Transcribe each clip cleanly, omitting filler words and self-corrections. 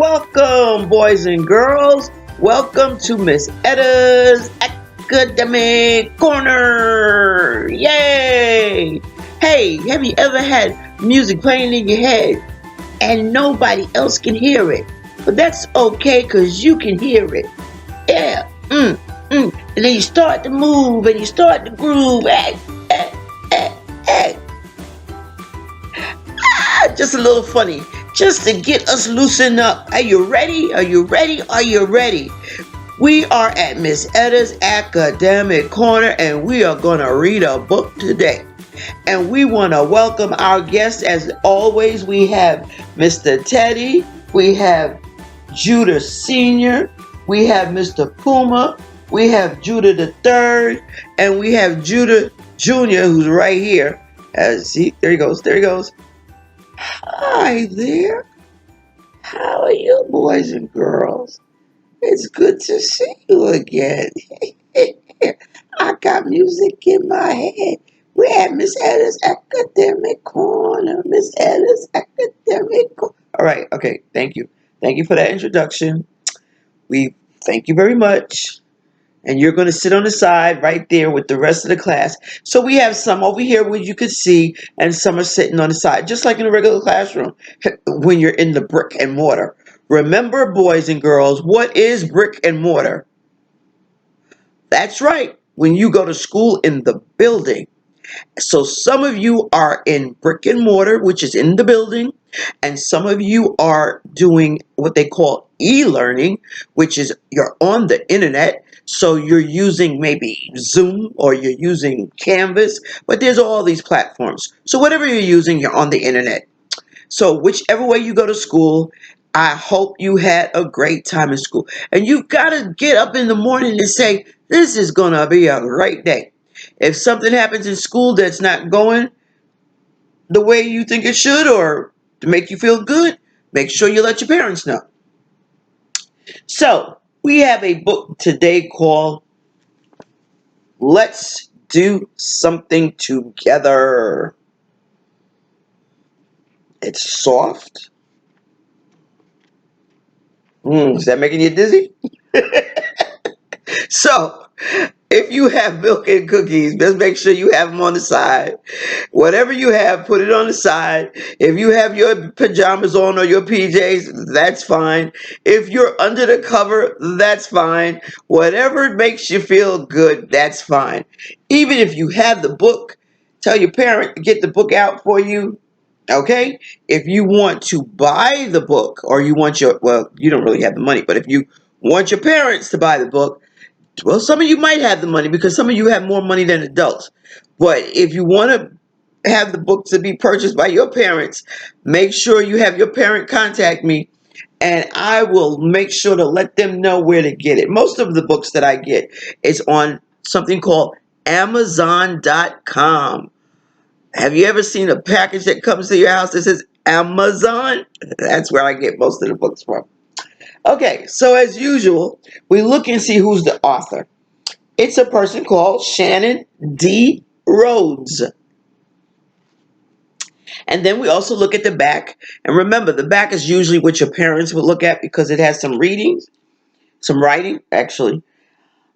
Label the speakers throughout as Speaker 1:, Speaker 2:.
Speaker 1: Welcome, boys and girls. Welcome to Miss Etta's Academic Corner. Yay! Hey, have you ever had music playing in your head and nobody else can hear it? But that's okay because you can hear it. Yeah. And then you start to move and you start to groove. Eh, eh. Just a little funny, just to get us loosened up. Are you ready? Are you ready? Are you ready? We are at Miss Etta's Academic Corner and we are going to read a book today. And we want to welcome our guests. As always, we have Mr. Teddy, we have Judah Sr., we have Mr. Puma, we have Judah the Third, and we have Judah Jr., who's right here. See, there he goes, there he goes. Hi there. How are you, boys and girls? It's good to see you again. I got music in my head. We're at Miss Etta's Academic Corner. Miss Etta's Academic Corner. All right, okay, thank you. Thank you for that introduction. We thank you very much. And you're going to sit on the side right there with the rest of the class. So we have some over here where you can see, and some are sitting on the side, just like in a regular classroom when you're in the brick and mortar. Remember, boys and girls, what is brick and mortar? That's right, when you go to school in the building. So some of you are in brick and mortar, which is in the building, and some of you are doing what they call e-learning, which is you're on the internet. So you're using maybe Zoom or you're using Canvas, but there's all these platforms. So whatever you're using, you're on the internet. So whichever way you go to school, I hope you had a great time in school. And you've got to get up in the morning and say, this is going to be a great day. If something happens in school that's not going the way you think it should or to make you feel good, make sure you let your parents know. So we have a book today called Let's Do Something Together. It's soft. Is that making you dizzy? So, if you have milk and cookies, just make sure you have them on the side. Whatever you have, put it on the side. If you have your pajamas on or your PJs, that's fine. If you're under the cover, that's fine. Whatever makes you feel good, that's fine. Even if you have the book, tell your parent to get the book out for you. Okay? If you want to buy the book or you want you don't really have the money, but if you want your parents to buy the book, well, some of you might have the money because some of you have more money than adults. But if you want to have the book to be purchased by your parents, make sure you have your parent contact me and I will make sure to let them know where to get it. Most of the books that I get is on something called Amazon.com. Have you ever seen a package that comes to your house that says Amazon? That's where I get most of the books from. Okay, so as usual, we look and see who's the author. It's a person called Shannon D. Rhodes. And then we also look at the back. And remember, the back is usually what your parents would look at because it has some readings, some writing, actually.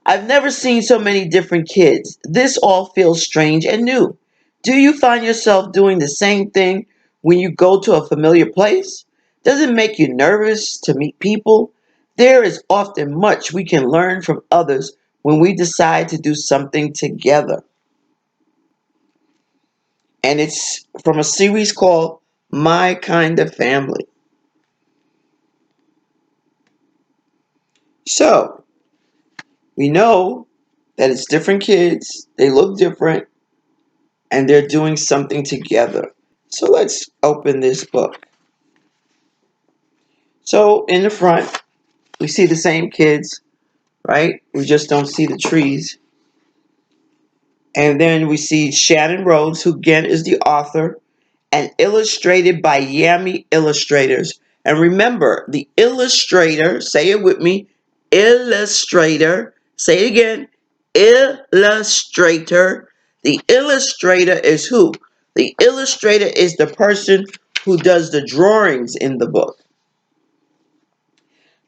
Speaker 1: I've never seen so many different kids. This all feels strange and new. Do you find yourself doing the same thing when you go to a familiar place? Does it make you nervous to meet people? There is often much we can learn from others when we decide to do something together. And it's from a series called My Kind of Family. So, we know that it's different kids, they look different, and they're doing something together. So let's open this book. So in the front, we see the same kids, right? We just don't see the trees. And then we see Shannon Rhodes, who again is the author, and illustrated by Yami Illustrators. And remember, the illustrator, say it with me, illustrator, say it again, illustrator. The illustrator is who? The illustrator is the person who does the drawings in the book.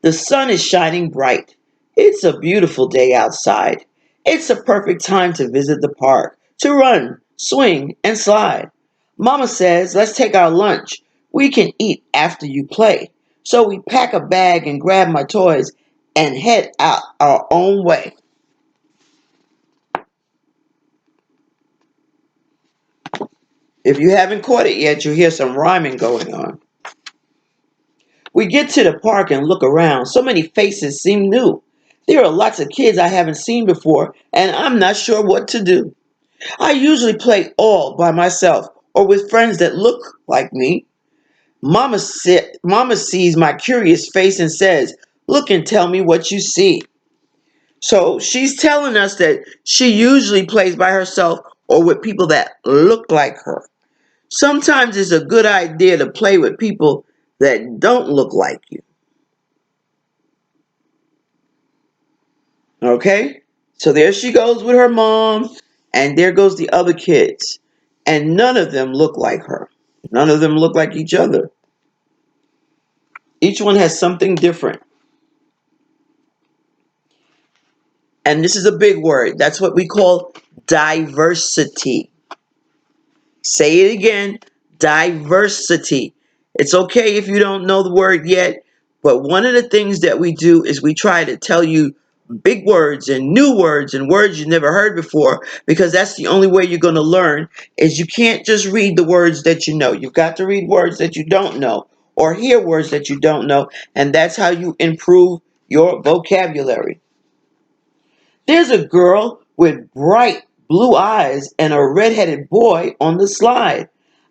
Speaker 1: The sun is shining bright. It's a beautiful day outside. It's a perfect time to visit the park, to run, swing, and slide. Mama says, let's take our lunch. We can eat after you play. So we pack a bag and grab my toys and head out our own way. If you haven't caught it yet, you'll hear some rhyming going on. We get to the park and look around. So many faces seem new. There are lots of kids I haven't seen before, and I'm not sure what to do. I usually play all by myself or with friends that look like me. Mama sees my curious face and says, look and tell me what you see. So she's telling us that she usually plays by herself or with people that look like her. Sometimes it's a good idea to play with people that don't look like you. Okay? So there she goes with her mom, and there goes the other kids. And none of them look like her. None of them look like each other. Each one has something different. And this is a big word. That's what we call diversity. Say it again, diversity. It's okay if you don't know the word yet, but one of the things that we do is we try to tell you big words and new words and words you've never heard before, because that's the only way you're going to learn. Is you can't just read the words that you know. You've got to read words that you don't know or hear words that you don't know, and that's how you improve your vocabulary. There's a girl with bright blue eyes and a red-headed boy on the slide.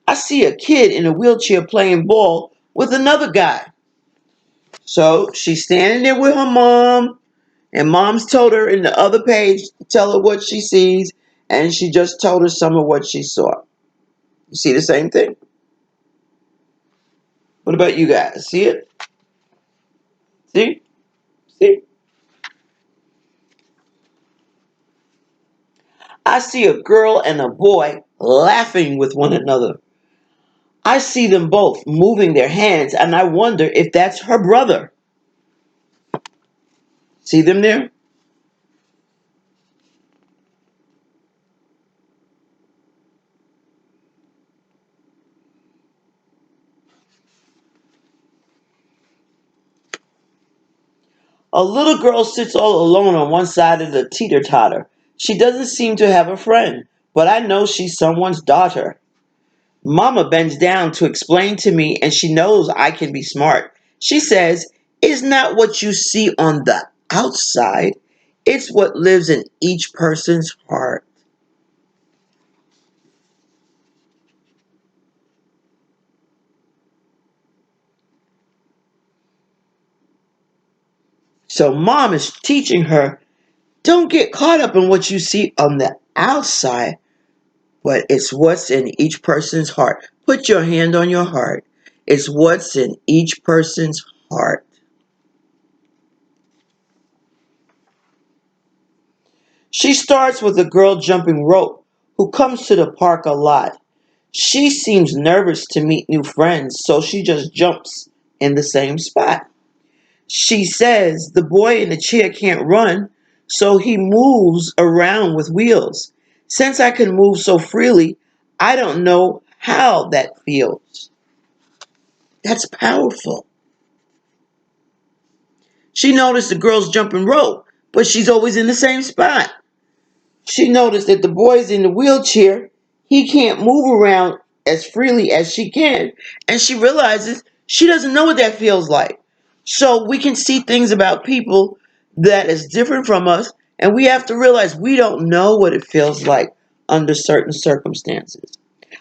Speaker 1: I see a kid in a wheelchair playing ball with another guy. So she's standing there with her mom, and mom's told her in the other page to tell her what she sees, and she just told her some of what she saw. You see the same thing? What about you guys? See it? See? See? I see a girl and a boy laughing with one another. I see them both moving their hands, and I wonder if that's her brother. See them there? A little girl sits all alone on one side of the teeter totter. She doesn't seem to have a friend, but I know she's someone's daughter. Mama bends down to explain to me, and she knows I can be smart. She says, it's not what you see on the outside, it's what lives in each person's heart. So mom is teaching her, don't get caught up in what you see on the outside, but it's what's in each person's heart. Put your hand on your heart. It's what's in each person's heart. She starts with a girl jumping rope who comes to the park a lot. She seems nervous to meet new friends, so she just jumps in the same spot. She says the boy in the chair can't run, so he moves around with wheels. Since I can move so freely, I don't know how that feels. That's powerful. She noticed the girl's jumping rope, but she's always in the same spot. She noticed that the boy's in the wheelchair. He can't move around as freely as she can. And she realizes she doesn't know what that feels like. So we can see things about people that is different from us. And we have to realize we don't know what it feels like under certain circumstances.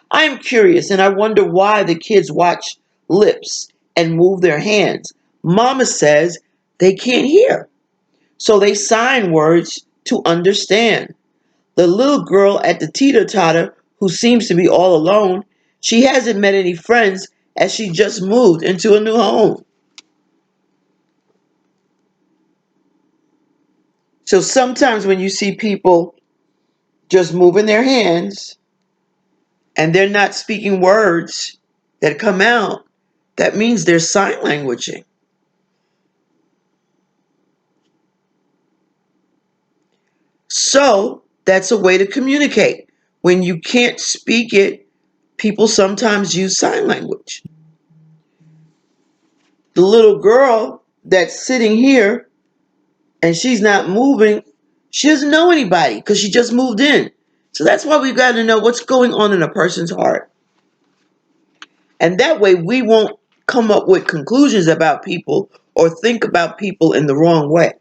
Speaker 1: I am curious and I wonder why the kids watch lips and move their hands. Mama says they can't hear. So they sign words to understand. The little girl at the teeter-totter who seems to be all alone, she hasn't met any friends as she just moved into a new home. So sometimes when you see people just moving their hands and they're not speaking words that come out, that means they're sign languaging. So that's a way to communicate. When you can't speak it, people sometimes use sign language. The little girl that's sitting here and she's not moving, she doesn't know anybody because she just moved in. So that's why we've got to know what's going on in a person's heart. And that way we won't come up with conclusions about people or think about people in the wrong way.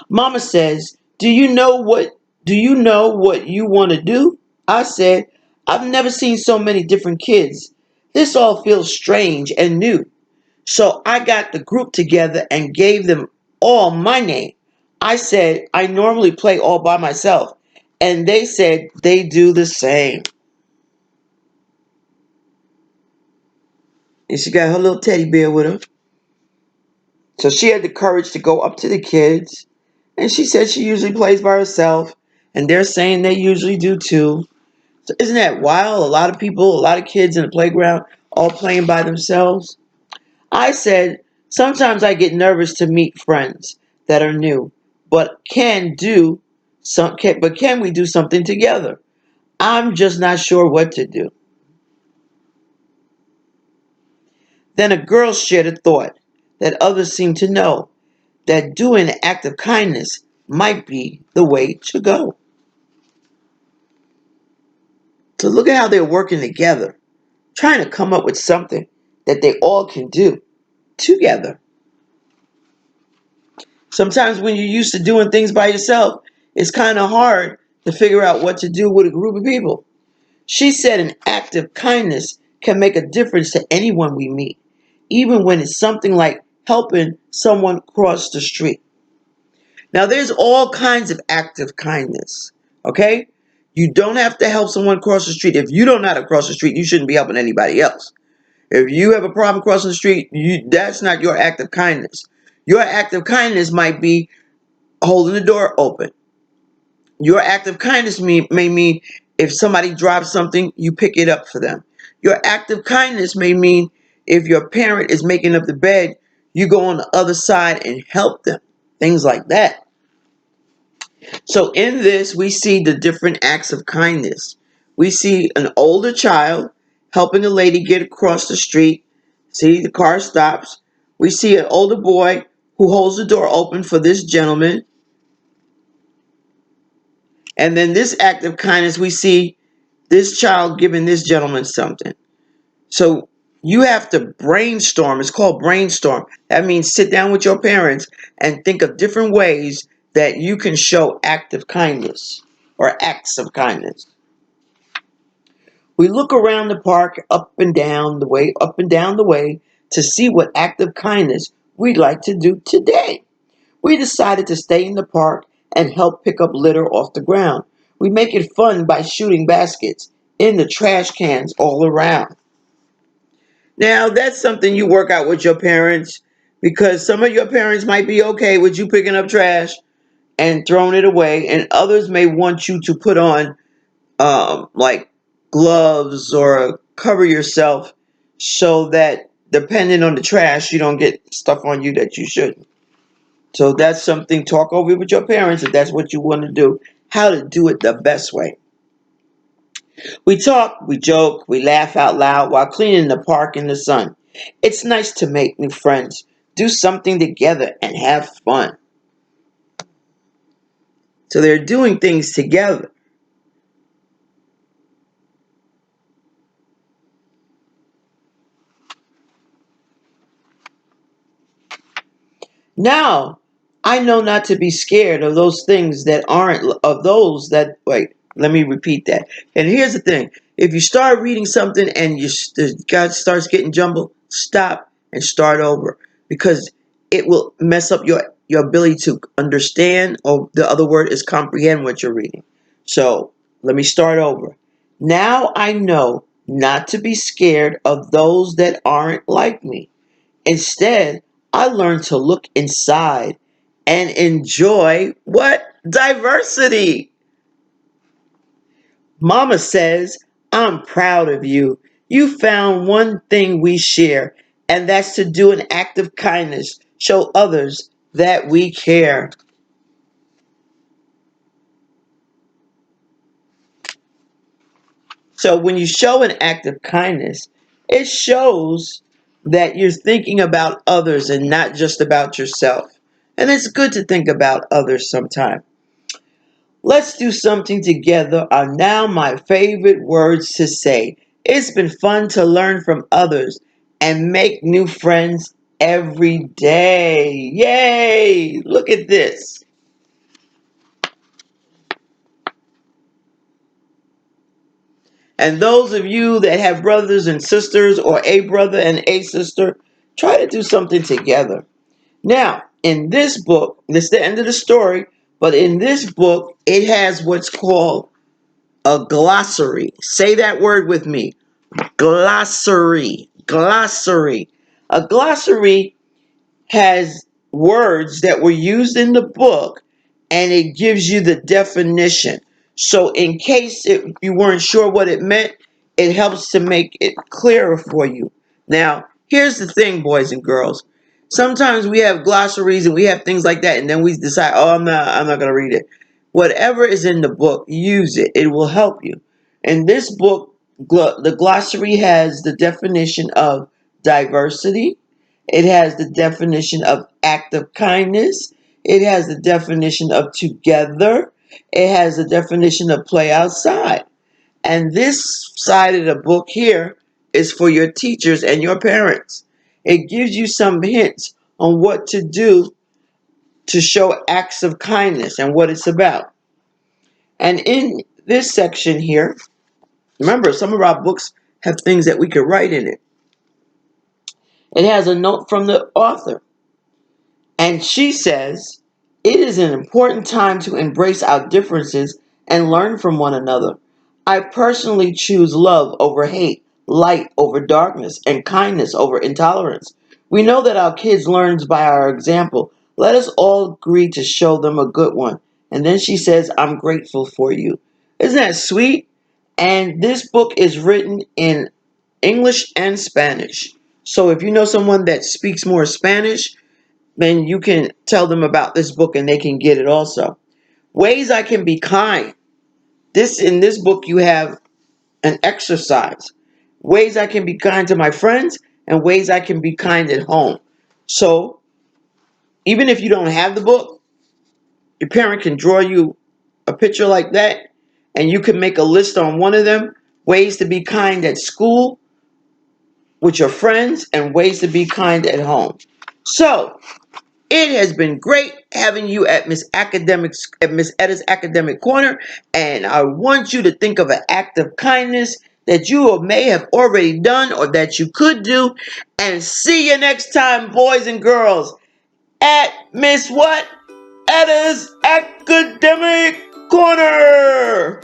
Speaker 1: Mama says, Do you know what you want to do? I said, I've never seen so many different kids. This all feels strange and new. So I got the group together and gave them all my name. I said I normally play all by myself, and they said they do the same. And she got her little teddy bear with her. So she had the courage to go up to the kids, and she said she usually plays by herself, and they're saying they usually do too. So isn't that wild? A lot of people, a lot of kids in the playground all playing by themselves. I said, sometimes I get nervous to meet friends that are new, but can we do something together? I'm just not sure what to do. Then a girl shared a thought that others seem to know that doing an act of kindness might be the way to go. So look at how they're working together, trying to come up with something that they all can do together. Sometimes when you're used to doing things by yourself, it's kind of hard to figure out what to do with a group of people. She said an act of kindness can make a difference to anyone we meet, even when it's something like helping someone cross the street. Now, there's all kinds of acts of kindness, okay? You don't have to help someone cross the street. If you don't know how to cross the street, you shouldn't be helping anybody else. If you have a problem crossing the street, that's not your act of kindness. Your act of kindness might be holding the door open. Your act of kindness may mean if somebody drops something, you pick it up for them. Your act of kindness may mean if your parent is making up the bed, you go on the other side and help them. Things like that. So in this, we see the different acts of kindness. We see an older child helping a lady get across the street. See, the car stops. We see an older boy who holds the door open for this gentleman. And then this act of kindness, we see this child giving this gentleman something. So you have to brainstorm. It's called brainstorm. That means sit down with your parents and think of different ways that you can show act of kindness or acts of kindness. We look around the park up and down the way to see what act of kindness we'd like to do today. We decided to stay in the park and help pick up litter off the ground. We make it fun by shooting baskets in the trash cans all around. Now, that's something you work out with your parents because some of your parents might be okay with you picking up trash and throwing it away, and others may want you to put on like gloves or cover yourself so that depending on the trash, you don't get stuff on you that you shouldn't. So that's something, talk over with your parents if that's what you want to do, how to do it the best way. We talk, we joke, we laugh out loud while cleaning the park in the sun. It's nice to make new friends, do something together, and have fun. So they're doing things together. Now, I know not to be scared of those things that aren't, of those that, wait, let me repeat that. And here's the thing. If you start reading something and God starts getting jumbled, stop and start over because it will mess up your ability to understand, or the other word is comprehend what you're reading. So let me start over. Now I know not to be scared of those that aren't like me. Instead, I learned to look inside and enjoy what? Diversity. Mama says, I'm proud of you. You found one thing we share, and that's to do an act of kindness, show others that we care. So when you show an act of kindness, it shows that you're thinking about others and not just about yourself. And it's good to think about others sometime. Let's do something together are now my favorite words to say. It's been fun to learn from others and make new friends every day. Yay! Look at this. And those of you that have brothers and sisters or a brother and a sister, try to do something together. Now, in this book, this is the end of the story, but in this book, it has what's called a glossary. Say that word with me. Glossary. Glossary. A glossary has words that were used in the book and it gives you the definition. So, in case you weren't sure what it meant, it helps to make it clearer for you. Now, here's the thing, boys and girls. Sometimes we have glossaries and we have things like that, and then we decide, oh, I'm not going to read it. Whatever is in the book, use it. It will help you. In this book, the glossary has the definition of diversity, it has the definition of act of kindness. It has the definition of together. It has the definition of play outside. And this side of the book here is for your teachers and your parents. It gives you some hints on what to do to show acts of kindness and what it's about. And in this section here, remember, some of our books have things that we could write in it. It has a note from the author. And she says, it is an important time to embrace our differences and learn from one another. I personally choose love over hate, light over darkness, and kindness over intolerance. We know that our kids learn by our example. Let us all agree to show them a good one. And then she says, I'm grateful for you. Isn't that sweet? And this book is written in English and Spanish. So if you know someone that speaks more Spanish, then you can tell them about this book and they can get it also. Ways I can be kind. In this book you have an exercise. Ways I can be kind to my friends and ways I can be kind at home. So even if you don't have the book, your parent can draw you a picture like that and you can make a list on one of them, ways to be kind at school with your friends and ways to be kind at home. So it has been great having you at Miss Etta's Academic Corner, and I want you to think of an act of kindness that you may have already done or that you could do. And see you next time, boys and girls, at Miss What? Etta's Academic Corner.